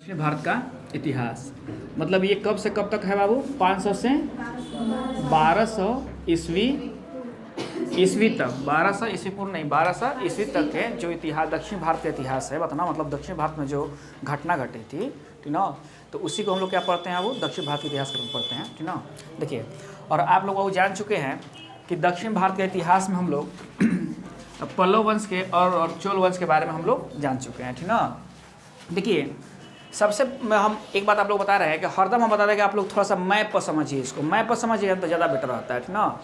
दक्षिण भारत का इतिहास, मतलब ये कब से कब तक है बाबू? 500 से 1200 ईस्वी तक, 1200 ईस्वी पूर्व नहीं, 1200 ईस्वी तक के जो इतिहास दक्षिण भारत का इतिहास है बताना, मतलब दक्षिण भारत में जो घटना घटी थी, ठीक ना, तो उसी को हम लोग क्या पढ़ते हैं वो दक्षिण भारत के इतिहास पढ़ते हैं, ठीक ना। देखिए, और आप लोग वो जान चुके हैं कि दक्षिण भारत के इतिहास में हम लोग पल्लव वंश के और चोल वंश के बारे में हम लोग जान चुके हैं, ठीक ना। देखिए, सबसे हम एक बात आप लोग बता रहे हैं कि हरदम हम बता रहे हैं कि आप लोग थोड़ा सा मैप पर समझिए, इसको मैप पर समझिए तो ज़्यादा बेटर रहता है, ठीक ना।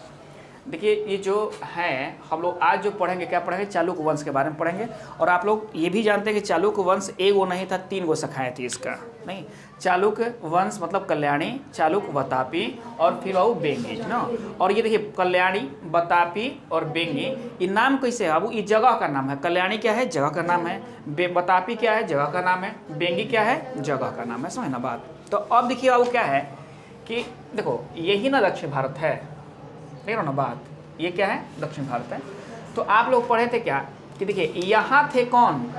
देखिए, ये जो है हम लोग आज जो पढ़ेंगे, क्या पढ़ेंगे? चालुक्य वंश के बारे में पढ़ेंगे। और आप लोग ये भी जानते हैं कि चालुक्य वंश एक वो नहीं था, 3 गो शाखाएँ थी इसका, नहीं। चालुक्य वंश मतलब कल्याणी, चालुक्य, वातापी और फिर वो बेंगी, ना। और ये देखिए, कल्याणी, वातापी और बेंगी, ये नाम कैसे है बाबू? ये जगह का नाम है। कल्याणी क्या है? जगह का नाम है। वातापी क्या है? जगह का नाम है। बेंगी क्या है? जगह का नाम है। समझ ना बात? तो अब देखिए बाबू क्या है कि देखो, यही ना दक्षिण भारत है, देख रहे हो ना बात? ये क्या है? दक्षिण भारत है। तो आप लोग पढ़े थे क्या कि देखिए, यहाँ थे कौन?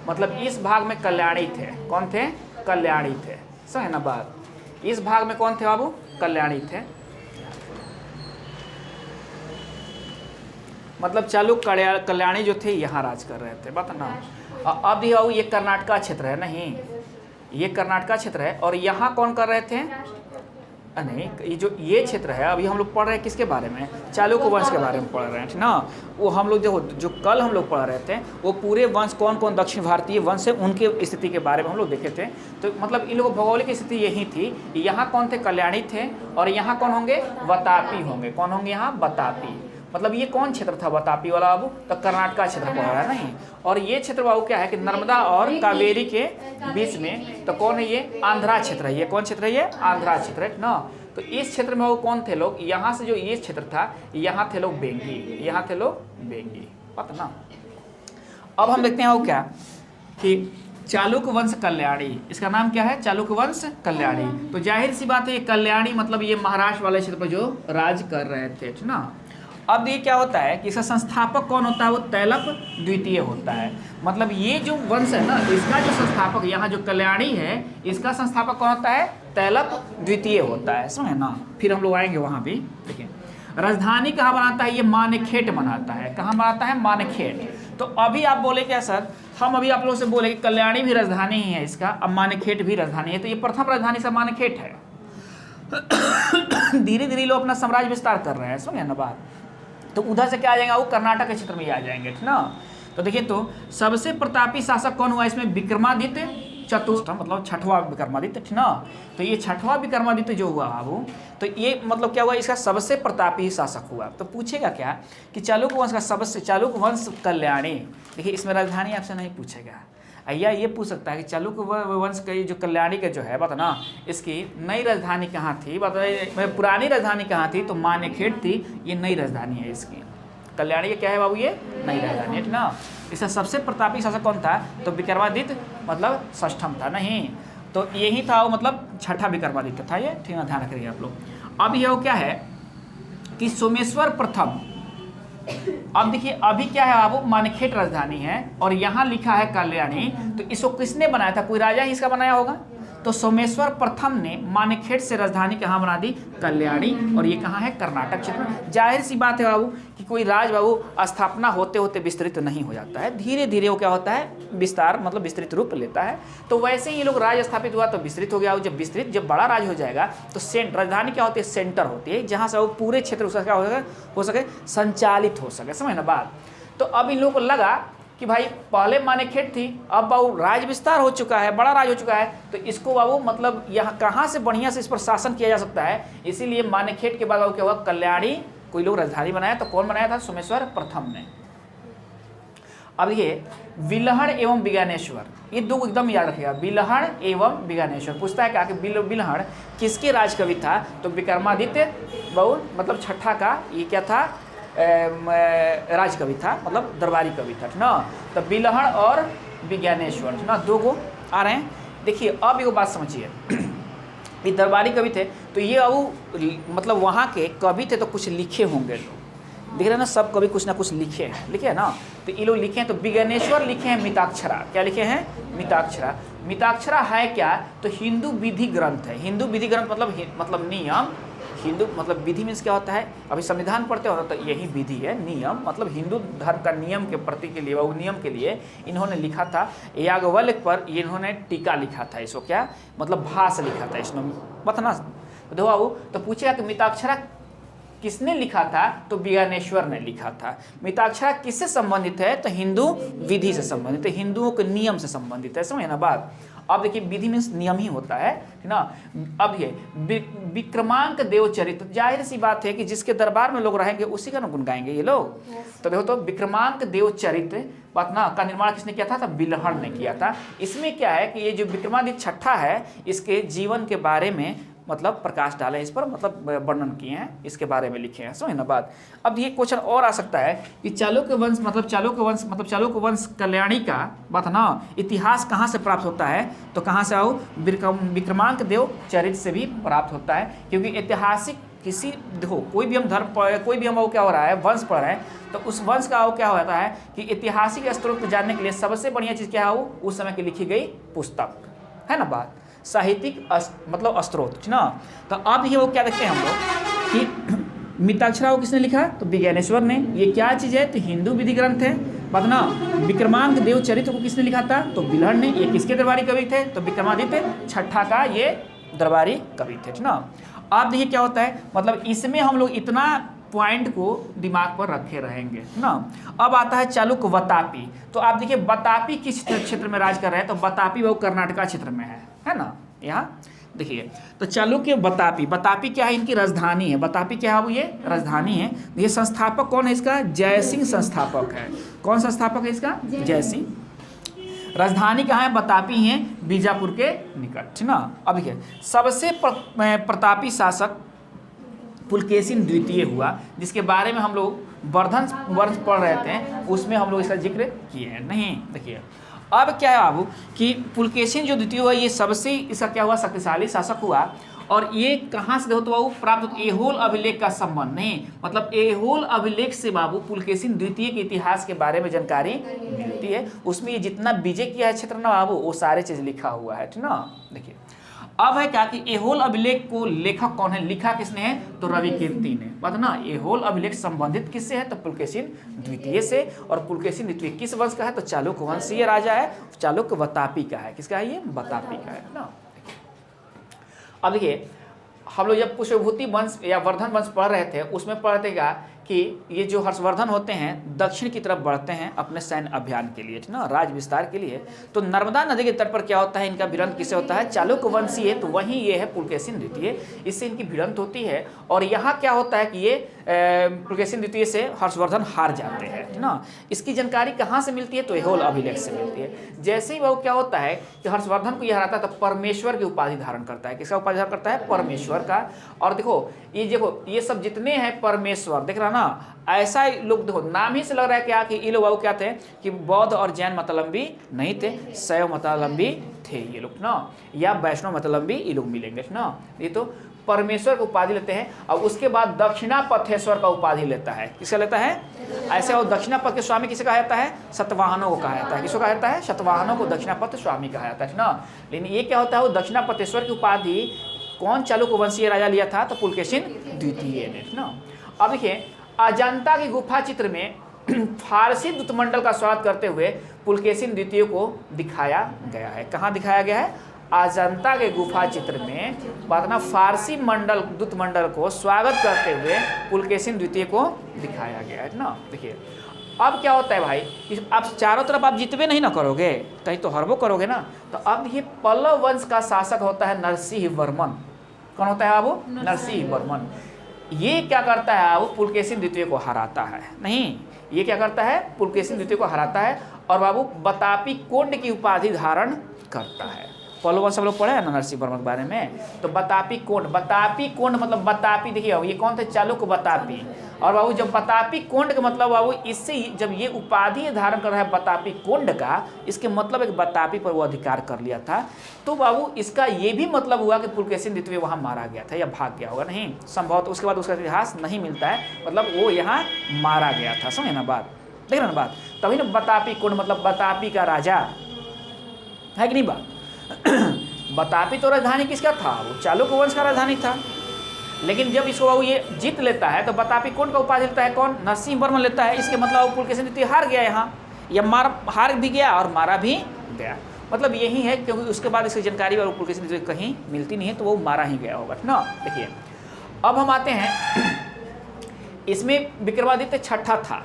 मतलब इस भाग में कल्याणी थे। कौन थे? कल्याणी थे। समझे ना बात? इस भाग में कौन थे बाबू? कल्याणी थे। मतलब चालुक्य कल्याणी जो थे यहाँ राज कर रहे थे, बात ना। अब ये कर्नाटक क्षेत्र है, नहीं, ये कर्नाटक क्षेत्र है। और यहाँ कौन कर रहे थे? नहीं, ये जो ये क्षेत्र है, अभी हम लोग पढ़ रहे हैं किसके बारे में? चालुक्य वंश के बारे में पढ़ रहे हैं, ठीक ना। वो हम लोग जो कल हम लोग पढ़ रहे थे, वो पूरे वंश कौन कौन दक्षिण भारतीय वंश है उनके स्थिति के बारे में हम लोग देखे थे। तो मतलब इन लोगों की भौगोलिक स्थिति यही थी। यहाँ कौन थे? कल्याणी थे। और यहाँ कौन होंगे? वातापी होंगे। कौन होंगे यहाँ? वातापी। मतलब ये कौन क्षेत्र था वातापी वाला बाबू? तो कर्नाटक क्षेत्र पड़ रहा है, नहीं। और ये क्षेत्र बाबू क्या है कि नर्मदा और कावेरी के बीच में, तो कौन है ये? आंध्रा क्षेत्र है। ये कौन क्षेत्र है? ये आंध्रा क्षेत्र है ना। तो इस क्षेत्र में वो कौन थे लोग? यहाँ से जो ये क्षेत्र था, यहाँ थे लोग बेंगी, यहाँ थे लोग बेंगी, पता ना। अब हम देखते हैं वो क्या कि चालुक्य वंश कल्याणी, इसका नाम क्या है? चालुक्य वंश कल्याणी। तो जाहिर सी बात है, ये कल्याणी मतलब ये महाराष्ट्र वाले क्षेत्र पर जो राज कर रहे थे, ठीक ना। अब ये क्या होता है कि इसका संस्थापक कौन होता है? वो तैलप द्वितीय होता है। मतलब ये जो वंश है ना, इसका जो संस्थापक यहाँ जो कल्याणी है, इसका संस्थापक कौन होता है? तैलप द्वितीय होता है, समझे ना। फिर हम लोग आएंगे वहाँ भी। देखिए, राजधानी कहाँ बनाता है? ये मानेखेट बनाता है। कहाँ बनाता है? मानेखेट। तो अभी आप बोले क्या सर, हम अभी आप लोगों से बोले कि कल्याणी भी राजधानी ही है इसका, अब मानेखेट भी राजधानी है। तो ये प्रथम राजधानी से मानेखेट है। धीरे धीरे लोग अपना साम्राज्य विस्तार कर रहे हैं, समझे ना बात। तो उधर से क्या आ जाएगा? वो कर्नाटक के क्षेत्र में ही आ जाएंगे, ठीक ना। तो देखिए, तो सबसे प्रतापी शासक कौन हुआ इसमें? विक्रमादित्य चतुर्थ, मतलब छठवां विक्रमादित्य, ठीक ना। तो ये छठवां विक्रमादित्य जो हुआ बाबू, तो ये मतलब क्या हुआ? इसका सबसे प्रतापी शासक हुआ। तो पूछेगा क्या कि चालुक्य वंश का सबसे, चालुक्य वंश कल्याणी, देखिए इसमें राजधानी आपसे नहीं पूछेगा। या ये पूछ सकता है कि चालुक्य वंश का जो कल्याणी का जो है बात ना, इसकी नई राजधानी कहाँ थी? बताइए, पुरानी राजधानी कहाँ थी? तो मानेखेट थी। ये नई राजधानी है इसकी। कल्याणी का क्या है बाबू? ये नई राजधानी है, ठीक ना। इसका सबसे प्रतापी शासक कौन था? तो विक्रमादित्य मतलब षष्ठम था, नहीं, तो यही था वो, मतलब छठा विक्रमादित्य था ये, ठीक ना। ध्यान रखिए आप लोग। अब ये क्या है कि सोमेश्वर प्रथम, अब देखिए अभी क्या है बाबू? मानेखेट राजधानी है और यहाँ लिखा है कल्याणी। तो इसको किसने बनाया था? कोई राजा ही इसका बनाया होगा। तो सोमेश्वर प्रथम ने मानेखेट से राजधानी कहाँ बना दी? कल्याणी। और ये कहाँ है? कर्नाटक क्षेत्र में। जाहिर सी बात है बाबू कि कोई राज बाबू स्थापना होते होते विस्तृत नहीं हो जाता है, धीरे धीरे वो क्या होता है? विस्तार, मतलब विस्तृत रूप लेता है। तो वैसे ही ये लोग राज स्थापित हुआ तो विस्तृत हो गया। जब विस्तृत, जब बड़ा राज हो जाएगा तो राजधानी क्या होती है? सेंटर होती है, जहाँ से वो पूरे क्षेत्र उसका क्या हो सके? संचालित हो सके, समझ ना बात। तो अब इन लोगों को लगा कि भाई पहले मानेखेट थी, अब बाबू राज विस्तार हो चुका है, बड़ा राज हो चुका है, तो इसको बाबू मतलब यहाँ कहाँ से बढ़िया से इस पर शासन किया जा सकता है। इसीलिए मानेखेट के बाद बाबू क्या हुआ? कल्याणी कोई लोग राजधानी बनाया। तो कौन बनाया था? सोमेश्वर प्रथम ने। अब ये बिलहड़ एवं बिगानेश्वर, ये दो एकदम याद रखिएगा, बिलहड़ एवं बिगानेश्वर। पूछता है क्या कि बिलहड़ किसके राज कवि था? तो विक्रमादित्य बाबू मतलब छठा का ये क्या था? राज कवि था, मतलब दरबारी कवि था ना। तो बिलहड़ और विज्ञानेश्वर ना, दो गो आ रहे हैं। देखिए, अब एक बात समझिए, ये दरबारी कवि थे तो ये अब मतलब वहाँ के कवि थे तो कुछ लिखे होंगे लोग, दिख रहे हैं ना, सब कवि कुछ ना कुछ लिखे हैं, लिखे है ना। तो ये लोग लिखे हैं, तो विज्ञानेश्वर लिखे हैं मिताक्षरा। क्या लिखे हैं? मिताक्षरा। मिताक्षरा है क्या, तो हिंदू विधि ग्रंथ है। हिंदू विधि ग्रंथ मतलब नियम, हिंदू मतलब विधि मीन्स क्या होता है, अभी संविधान पढ़ते हो ना तो यही विधि है, नियम मतलब हिंदू धर्म का नियम के प्रति के लिए, वो नियम के लिए इन्होंने लिखा था। याज्ञवल्क्य पर इन्होंने टीका लिखा था, इसको क्या मतलब भाष्य लिखा था इसमें, बतना देखो बाबू। तो पूछेगा कि मिताक्षरा किसने लिखा था, तो विज्ञानेश्वर ने लिखा था। मिताक्षरा किससे संबंधित है, तो हिंदू विधि से संबंधित है, हिंदुओं के नियम से संबंधित है, समझे ना बात। अब देखिए विधि मीन्स नियम ही होता है ना। अब ये विक्रमांक देव चरित्र, जाहिर सी बात है कि जिसके दरबार में लोग रहेंगे उसी का गुण गाएंगे ये लोग। तो देखो तो विक्रमांक देव चरित्र पटना का निर्माण किसने किया था, तो बिल्हण ने किया था। इसमें क्या है कि ये जो विक्रमादित्य छठा है, इसके जीवन के बारे में मतलब प्रकाश डाले, इस पर मतलब वर्णन किए हैं, इसके बारे में लिखे हैं, समझे ना बात। अब ये क्वेश्चन और आ सकता है कि चालुक्य वंश मतलब चालुक्य वंश कल्याणी का बात ना, इतिहास कहाँ से प्राप्त होता है, तो कहाँ से आओ, विक्रमांक देव चरित्र से भी प्राप्त होता है। क्योंकि ऐतिहासिक किसी देखो कोई भी हम धर्म कोई भी हम क्या हो रहा है, वंश पढ़ रहे हैं, तो उस वंश का क्या होता है कि ऐतिहासिक स्रोत को जानने के लिए सबसे बढ़िया चीज़ क्या है, उस समय की लिखी गई पुस्तक है ना बात, साहित्यिक मतलब स्रोत ना। तो अब ये वो क्या देखते हैं हम लोग कि मिताक्षरा को किसने लिखा, तो विज्ञानेश्वर ने। ये क्या चीज़ है, तो हिंदू विधि ग्रंथ है बात ना। विक्रमांक देव चरित्र को किसने लिखा था, तो बिल्हण ने। ये किसके दरबारी कवि थे, तो विक्रमादित्य छठा का ये दरबारी कवि थे ना। अब देखिए क्या होता है, मतलब इसमें हम लोग इतना पॉइंट को दिमाग पर रखे रहेंगे ना। अब आता है चालुक्य वतापी। तो आप देखिए वतापी किस क्षेत्र में राज कर रहे हैं, तो वतापी वो कर्नाटका क्षेत्र में है ना। यहाँ देखिए तो चालुक्य वतापी क्या है, इनकी राजधानी है। वतापी क्या है, वो ये राजधानी है। ये संस्थापक कौन है इसका, जयसिंह संस्थापक है। कौन संस्थापक है इसका, जयसिंह। राजधानी कहाँ है, वतापी है, बीजापुर के निकट ना। अब देखिए सबसे प्रतापी शासक पुलकेशिन द्वितीय हुआ, जिसके बारे में हम लोग वर्धन वर्ष पढ़ रहे थे, उसमें हम लोग इसका जिक्र किए हैं नहीं। देखिए अब क्या है बाबू कि पुलकेशिन जो द्वितीय हुआ, ये सबसे इसका क्या हुआ, शक्तिशाली शासक हुआ। और ये कहाँ से देखो तो बाबू प्राप्त, एहोल अभिलेख का संबंध नहीं, मतलब एहोल अभिलेख से बाबू पुलकेशिन द्वितीय के इतिहास के बारे में जानकारी मिलती है। उसमें ये जितना विजय किया है क्षेत्र ना बाबू, वो सारे चीज़ लिखा हुआ है ना। देखिए अब है क्या कि एहोल अभिलेख को लेखक कौन है, लिखा किसने है, तो रविकीर्ति ने बात ना। एहोल अभिलेख संबंधित किससे है, तो पुलकेशिन द्वितीय से। और पुलकेशिन द्वितीय किस वंश का है, तो चालुक्य वंशीय राजा है, चालुक्य वतापी का है। किसका है, ये वतापी का है ना। अब देखिए हम लोग जब पुष्पभूति वंश या वर्धन वंश पढ़ रहे थे, उसमें पढ़ते क्या कि ये जो हर्षवर्धन होते हैं दक्षिण की तरफ बढ़ते हैं अपने सैन्य अभियान के लिए ना, राज विस्तार के लिए। तो नर्मदा नदी के तट पर क्या होता है, इनका भिड़ंत किससे होता है, चालुक्य वंशीय, तो वहीं ये है पुलकेशिन द्वितीय, इससे इनकी भिड़ंत होती है। और यहाँ क्या होता है कि ये पुलकेशिन द्वितीय से हर्षवर्धन हार जाते हैं ना। इसकी जानकारी कहाँ से मिलती है, तो एहोल अभिलेख से मिलती है। जैसे ही वो क्या होता है कि हर्षवर्धन को यह हराता है, तो परमेश्वर की उपाधि धारण करता है। किसका उपाधि धारण करता है, परमेश्वर का। और देखो ये सब जितने हैं परमेश्वर, देख रहा ना, ऐसा लोग देखो नाम ही से लग रहा है क्या कि ये लोग क्या थे कि बौद्ध और जैन मतलम्बी नहीं थे, शैव मतलम्बी थे ये लोग ना, या वैष्णव मतलम्बी ये लोग मिलेंगे ना। ये तो परमेश्वर को उपाधि लेते हैं। और उसके बाद दक्षिणापथेश्वर का उपाधि लेता है। किसका लेता है, ऐसे वो दक्षिणापथ के स्वामी किसे कहा जाता है, सतवाहनों को कहा जाता है। किसको कहा जाता है, शतवाहनों को दक्षिणापथ स्वामी कहा जाता है ना। लेकिन ये क्या होता है, वो दक्षिणापथेश्वर की उपाधि कौन चालुक्य वंशीय राजा लिया था, तो पुलकेशिन द्वितीय ने ना। अब देखिए अजंता की गुफा चित्र में फारसी दूतमंडल का स्वागत करते हुए पुलकेशिन द्वितीय को दिखाया गया है। कहाँ दिखाया गया है, अजंता के गुफा चित्र में बात ना, फारसी मंडल दूतमंडल को स्वागत करते हुए पुलकेशिन द्वितीय को दिखाया गया है ना। देखिए अब क्या होता है भाई कि आप चारों तरफ आप जितवे नहीं ना करोगे, कहीं तो हरबो करोगे ना। तो अब ये पल्लव वंश का शासक होता है नरसिंह वर्मन। कौन होता है वो, नरसिंह वर्मन। ये क्या करता है, वो पुलकेशिन द्वितीय को हराता है। नहीं, ये क्या करता है, पुलकेशिन द्वितीय को हराता है और बाबू बतापी कोंड की उपाधि धारण करता है। पल्लव सब लोग पढ़े हैं ना नरसिंह वर्मा के बारे में। तो बतापी कोंड मतलब बतापी, देखिए ये कौन थे, चालुक्य बतापी। और बाबू जब बतापी कोंड का मतलब बाबू इससे जब ये उपाधि धारण कर रहा है बतापी कोंड का, इसके मतलब एक बतापी पर वो अधिकार कर लिया था। तो बाबू इसका ये भी मतलब हुआ कि पुलकेशिन द्वितीय वहाँ मारा गया था या भाग गया होगा, नहीं संभवतः उसके बाद उसका इतिहास नहीं मिलता है, मतलब वो यहाँ मारा गया था। समझे ना बात, देख रहे ना बात। तभी ना बतापी कोंड मतलब बतापी का राजा है कि नहीं बात। बतापी तो राजधानी किसका था, वो चालुक्य वंश का राजधानी था। लेकिन जब इसको वो ये जीत लेता है तो बतापी कौन का उपाधि लेता है, कौन, नरसिंह वर्मन लेता है। इसके मतलब वो पुलकेशिन द्वितीय हार गया यहाँ, या हार भी गया और मारा भी गया। मतलब यही है, क्योंकि उसके बाद इसकी जानकारी और पुलकेशिन द्वितीय कहीं मिलती नहीं है, तो वो मारा ही गया होगा ना। देखिए अब हम आते हैं, इसमें विक्रमादित्य छठा था।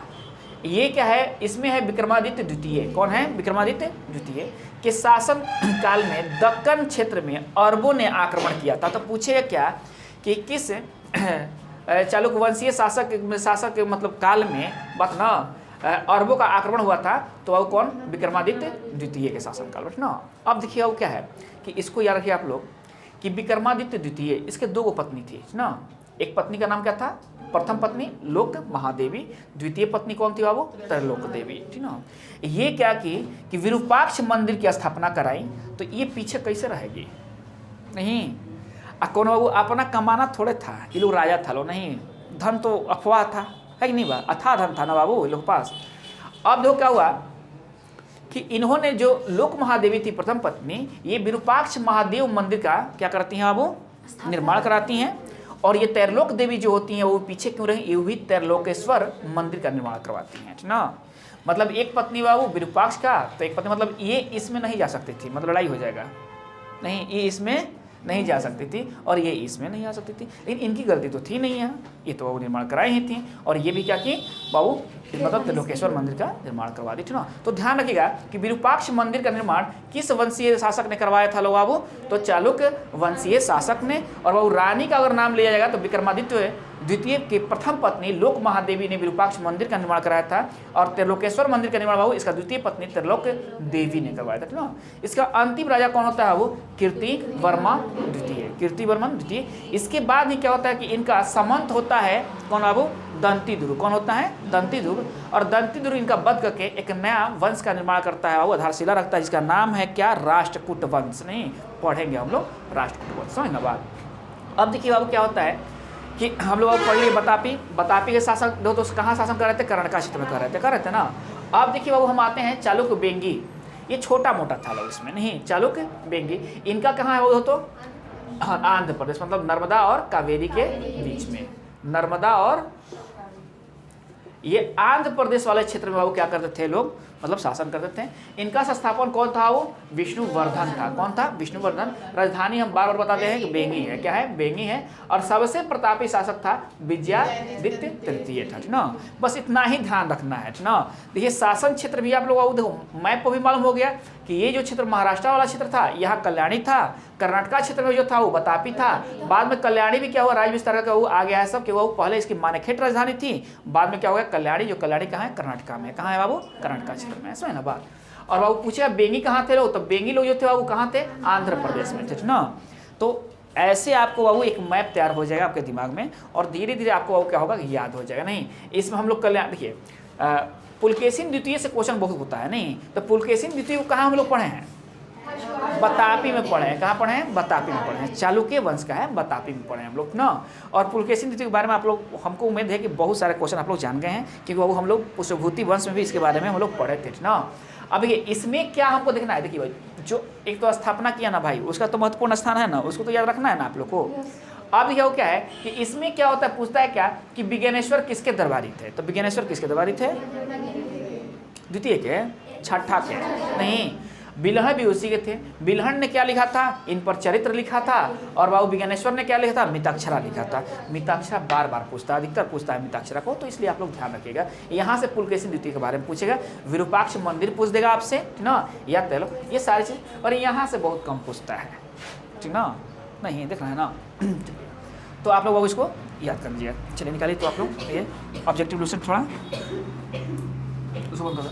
ये क्या है, इसमें है विक्रमादित्य द्वितीय। कौन है, विक्रमादित्य द्वितीय के शासन काल में दक्कन क्षेत्र में अरबों ने आक्रमण किया था। तो पूछेगा क्या कि किस चालुक्य वंशीय शासक मतलब काल में बात ना अरबों का आक्रमण हुआ था, तो वह कौन, विक्रमादित्य द्वितीय के शासन काल में ना। अब देखिए वो क्या है कि इसको याद रखिए आप लोग कि विक्रमादित्य द्वितीय, इसके दो पत्नी थी ना। एक पत्नी का नाम क्या था, प्रथम पत्नी लोक महादेवी, द्वितीय पत्नी कौन थी बाबू, त्रैलोक देवी, ठीक ना। ये क्या कि विरूपाक्ष मंदिर की स्थापना कराई, तो ये पीछे कैसे रहेगी, नहीं कौन बाबू, अपना कमाना थोड़े था, ये लोग राजा था लो, नहीं धन तो अफवाह था, है कि नहीं बा, अथाह धन था ना बाबू ये लोग पास। अब देखो क्या हुआ कि इन्होंने जो लोक महादेवी थी प्रथम पत्नी, ये विरूपाक्ष महादेव मंदिर का क्या करती हैं बाबू, निर्माण कराती हैं। और ये त्रैलोक देवी जो होती हैं वो पीछे क्यों रही, ये भी त्रैलोकेश्वर मंदिर का निर्माण करवाती हैं, ठीक ना। मतलब एक पत्नी बाबू विरूपाक्ष का, तो एक पत्नी मतलब ये इसमें नहीं जा सकती थी, मतलब लड़ाई हो जाएगा, नहीं ये इसमें नहीं जा सकती थी और ये इसमें नहीं आ सकती थी। लेकिन इनकी गलती तो थी नहीं है, ये तो बाबू निर्माण कराई ही थी। और ये भी क्या कि बाबू मतलब त्रिलोकेश्वर मंदिर का निर्माण करवा दी, ठीक ना। तो ध्यान रखिएगा कि विरूपाक्ष मंदिर का निर्माण किस वंशीय शासक ने करवाया था लो बाबू, तो चालुक्य वंशीय शासक ने। और बाबू रानी का अगर नाम लिया जाएगा तो विक्रमादित्य द्वितीय की प्रथम पत्नी लोक महादेवी ने विरूपाक्ष मंदिर का निर्माण कराया था। और त्रिलोकेश्वर मंदिर का निर्माण बाबू इसका द्वितीय पत्नी त्रैलोक देवी ने करवाया था, ठीक ना। इसका अंतिम राजा कौन होता है वो, कीर्ति वर्मा द्वितीय, कीर्ति वर्मन द्वितीय। इसके बाद ही क्या होता है कि इनका समंत होता है कौन बाबू, दंतीदुर्ग। कौन होता है, दंतीदुर्ग। और दंतीदुर्ग इनका वध करके एक नया वंश का निर्माण करता है बाबू, आधारशिला रखता है, जिसका नाम है क्या, राष्ट्रकूट वंश। नहीं पढ़ेंगे हम लोग राष्ट्रकूट वंश, समझ ना बात। अब देखिए बाबू क्या होता है कि हम लोग पढ़ लिए बतापी के शासक दो, तो कहाँ शासन कर रहे थे, कर्नाटक क्षेत्र में कर रहे थे ना। अब देखिए बाबू हम आते हैं चालुक्य बेंगी, ये छोटा मोटा था लोग इसमें, नहीं चालुक्य बेंगी इनका कहाँ है वो, तो आंध्र प्रदेश, मतलब नर्मदा और कावेरी के बीच में, नर्मदा और ये आंध्र प्रदेश वाले क्षेत्र में बाबू क्या करते थे लोग, मतलब शासन करते थे। इनका संस्थापन कौन था वो, विष्णुवर्धन था। कौन था, विष्णुवर्धन। राजधानी हम बार बार बताते हैं कि बेंगी है, क्या है, बेंगी है। और सबसे प्रतापी शासक था विजयादित्य तृतीय था, ठीक ना। बस इतना ही ध्यान रखना है, ठीक ना। देखिए शासन क्षेत्र भी आप लोग देखो मैप पर भी मालूम हो गया कि ये जो क्षेत्र महाराष्ट्र वाला क्षेत्र था, यहाँ कल्याणी था। कर्नाटक क्षेत्र में जो था वो बतापी था। बाद में कल्याणी भी क्या हुआ, राज विस्तार का वो आ गया है सब, कि वो पहले इसकी मानेखेट राजधानी थी, बाद में क्या हो गया कल्याणी, जो कल्याणी कहाँ है, कर्नाटक में। कहाँ है बाबू, कर्नाटक क्षेत्र में, समझ ना बात। और बाबू पूछे बेंगी कहाँ थे लोग, तो बेंगी लोग जो थे बाबू कहाँ थे, आंध्र प्रदेश में थे ना। तो ऐसे आपको बाबू एक मैप तैयार हो जाएगा आपके दिमाग में, और धीरे धीरे आपको बाबू क्या होगा, याद हो जाएगा। नहीं इसमें हम लोग कल्याण, देखिए पुलकेशिन द्वितीय से क्वेश्चन बहुत होता है, नहीं तो पुलकेशिन द्वितीय को कहाँ हम लोग पढ़े हैं, बतापी में पढ़े हैं। कहाँ पढ़े हैं, बतापी में पढ़े हैं। चालुक्य वंश का है, बतापी में पढ़े हैं हम लोग ना। और पुलकेशिन द्वितीय के बारे में आप लोग, हमको उम्मीद है कि बहुत सारे क्वेश्चन आप लोग जान गए हैं, क्योंकि वो हम लोग पुष्पभूति वंश में भी इसके बारे में हम लोग पढ़े थे ना। अब ये इसमें क्या हमको देखना है, देखिए भाई जो एक तो स्थापना किया ना भाई, उसका तो महत्वपूर्ण स्थान है ना, उसको तो याद रखना है ना आप लोग को। अब यह क्या है कि इसमें क्या होता है, पूछता है क्या कि विज्ञानेश्वर किसके दरबारी थे, तो विज्ञानेश्वर किसके दरबारी थे, द्वितीय के, छठा के, नहीं बिल्हण भी उसी के थे। बिल्हण ने क्या लिखा था, इन पर चरित्र लिखा था। और बाबू विज्ञानेश्वर ने क्या लिखा था, मिताक्षरा लिखा था। मिताक्षरा बार बार पूछता है, अधिकतर पूछता है मिताक्षरा को, तो इसलिए आप लोग ध्यान रखिएगा। यहाँ से पुलकेशिन द्वितीय के बारे में पूछेगा, विरूपाक्ष मंदिर पूछ देगा आपसे, ठीक ना, या तेलो, ये सारी चीज़। और यहाँ से बहुत कम पूछता है, ठीक ना, नहीं देखना है ना। तो आप लोग बाबू इसको याद कर लीजिएगा। चलिए निकालिए तो आप लोग ये ऑब्जेक्टिव थोड़ा उसको बंद कर दो।